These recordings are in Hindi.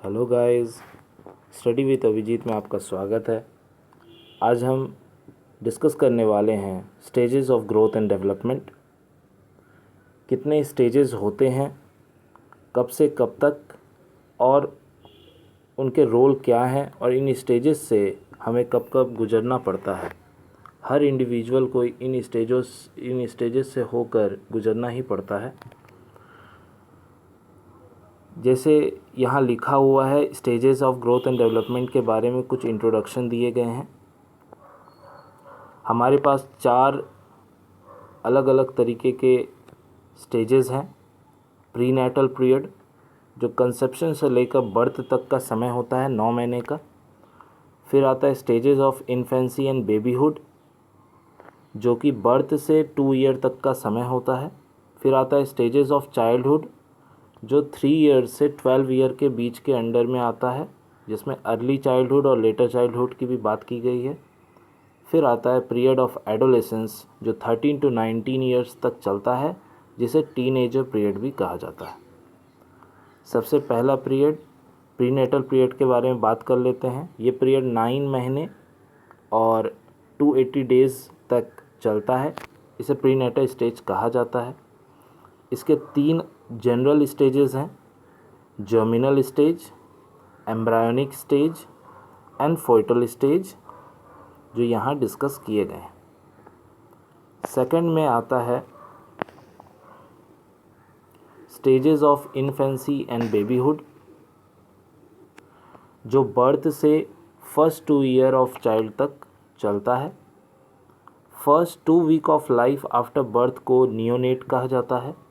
Hello guys, study with Abhijeet में आपका स्वागत है। आज हम डिस्कस करने वाले हैं stages of growth and development. कितने स्टेजेस होते हैं, कब से कब तक, और उनके रोल क्या हैं, और इन स्टेजेस से हमें कब कब गुजरना पड़ता है। हर इंडिविजुअल को इन स्टेजेस से होकर गुजरना ही पड़ता है। जैसे यहाँ लिखा हुआ है, stages of growth and development के बारे में कुछ इंट्रोडक्शन दिए गए हैं। हमारे पास 4 अलग अलग तरीके के स्टेजेस हैं। प्रीनेटल पीरियड, जो कंसेप्शन से लेकर बर्थ तक का समय होता है, 9 महीने का। फिर आता है stages of infancy and babyhood, जो कि बर्थ से 2 ईयर तक का समय होता है। फिर आता है स्टेजेस ऑफ चाइल्डहुड, जो 3 ईयर से 12 ईयर के बीच के अंडर में आता है, जिसमें अर्ली चाइल्डहुड और लेटर चाइल्डहुड की भी बात की गई है। फिर आता है पीरियड ऑफ एडोलेसेंस, जो 13 टू 19 ईयर्स तक चलता है, जिसे टीनेजर पीरियड भी कहा जाता है। सबसे पहला पीरियड प्रीनेटल पीरियड के बारे में बात कर लेते हैं। ये पीरियड 9 महीने और 280 डेज़ तक चलता है। इसे प्रीनेटल स्टेज कहा जाता है। इसके 3 जनरल स्टेजेस हैं: germinal stage, embryonic stage and foetal stage, जो यहाँ डिस्कस किए गए हैं। सेकंड में आता है stages of infancy and babyhood, जो बर्थ से फर्स्ट 2 ईयर ऑफ चाइल्ड तक चलता है। First 2 week of life after birth को नियोनेट कहा जाता है,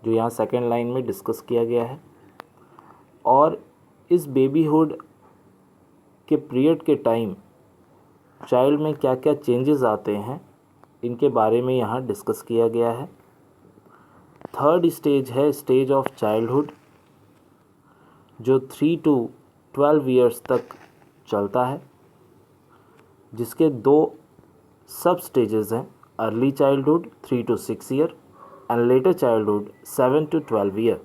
जो यहाँ सेकेंड लाइन में डिस्कस किया गया है। और इस बेबीहुड के पीरियड के टाइम चाइल्ड में क्या क्या चेंजेस आते हैं, इनके बारे में यहाँ डिस्कस किया गया है। थर्ड स्टेज है स्टेज ऑफ चाइल्डहुड, जो 3 टू 12 ईयर्स तक चलता है, जिसके 2 सब स्टेजेस हैं: early childhood 3 to 6 year and later childhood 7 to 12 year.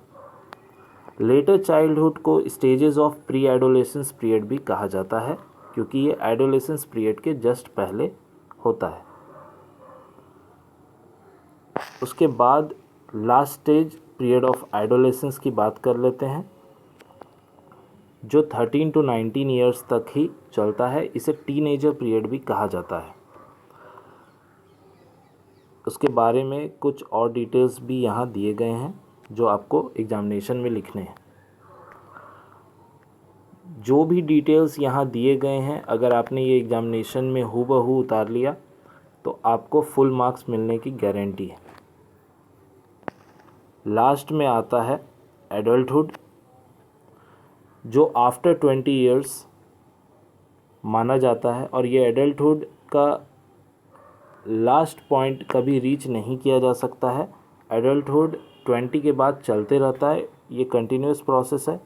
Later childhood को stages of pre adolescence period भी कहा जाता है, क्योंकि ये एडोलेसेंस पीरियड के जस्ट पहले होता है। उसके बाद last stage period of adolescence की बात कर लेते हैं, जो 13 टू 19 ईयर्स तक ही चलता है। इसे टीनेजर पीरियड भी कहा जाता है। उसके बारे में कुछ और डिटेल्स भी यहाँ दिए गए हैं, जो आपको एग्जामिनेशन में लिखने हैं। जो भी डिटेल्स यहाँ दिए गए हैं, अगर आपने ये एग्जामिनेशन में हूबहू उतार लिया तो आपको फुल मार्क्स मिलने की गारंटी है। लास्ट में आता है एडल्टहुड, जो आफ्टर 20 ईयर्स माना जाता है, और ये एडल्टहुड का लास्ट पॉइंट कभी रीच नहीं किया जा सकता है। एडल्टहुड 20 के बाद चलते रहता है, ये कंटिन्यूस प्रोसेस है,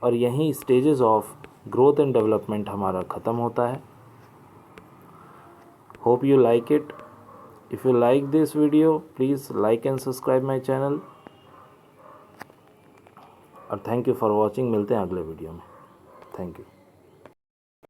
और यहीं stages of growth and development हमारा ख़त्म होता है। Hope you like it. If you like this video, please like and subscribe my channel, और थैंक यू फॉर वॉचिंग। मिलते हैं अगले वीडियो में। Thank you.